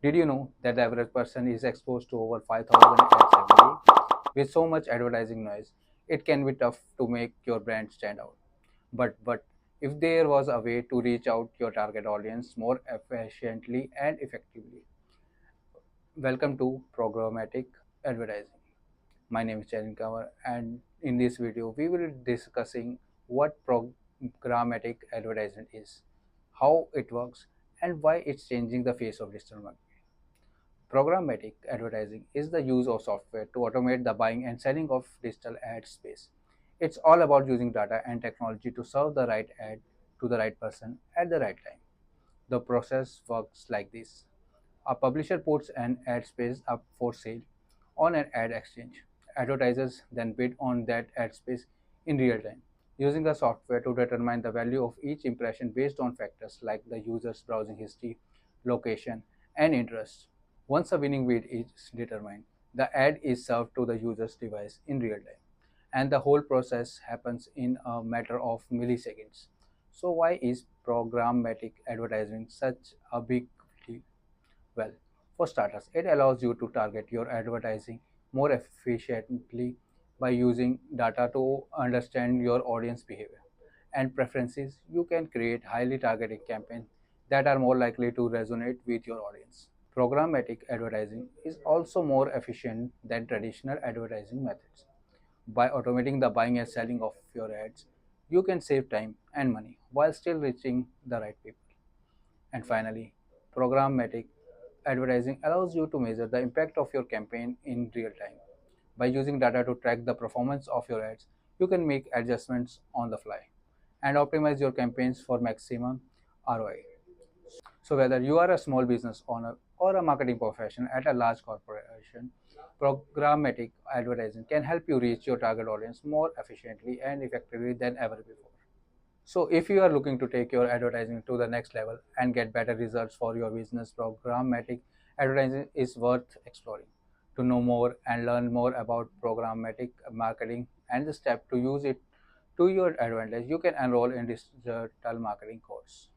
Did you know that the average person is exposed to over 5,000 ads every day? With so much advertising noise, it can be tough to make your brand stand out. But if there was a way to reach out your target audience more efficiently and effectively. Welcome to Programmatic Advertising. My name is Charin Kanwar, and in this video we will be discussing what programmatic advertising is, how it works, and why it's changing the face of digital marketing. Programmatic advertising is the use of software to automate the buying and selling of digital ad space. It's all about using data and technology to serve the right ad to the right person at the right time. The process works like this. A publisher puts an ad space up for sale on an ad exchange. Advertisers then bid on that ad space in real time, using the software to determine the value of each impression based on factors like the user's browsing history, location, and interest. Once a winning bid is determined, the ad is served to the user's device in real time, and the whole process happens in a matter of milliseconds. So, why is programmatic advertising such a big deal? Well, for starters, it allows you to target your advertising more efficiently by using data to understand your audience behavior and preferences. You can create highly targeted campaigns that are more likely to resonate with your audience. Programmatic advertising is also more efficient than traditional advertising methods. By automating the buying and selling of your ads, you can save time and money while still reaching the right people. And finally, programmatic advertising allows you to measure the impact of your campaign in real time. By using data to track the performance of your ads, you can make adjustments on the fly and optimize your campaigns for maximum ROI. So, whether you are a small business owner or a marketing professional at a large corporation, programmatic advertising can help you reach your target audience more efficiently and effectively than ever before. So, if you are looking to take your advertising to the next level and get better results for your business, programmatic advertising is worth exploring. To know more and learn more about programmatic marketing and the step to use it to your advantage, you can enroll in this digital marketing course.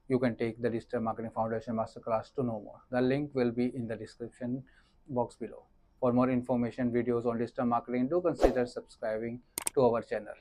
You can take the Digital Marketing Foundation Masterclass to know more. The link will be in the description box below. For more information, videos on digital marketing, do consider subscribing to our channel.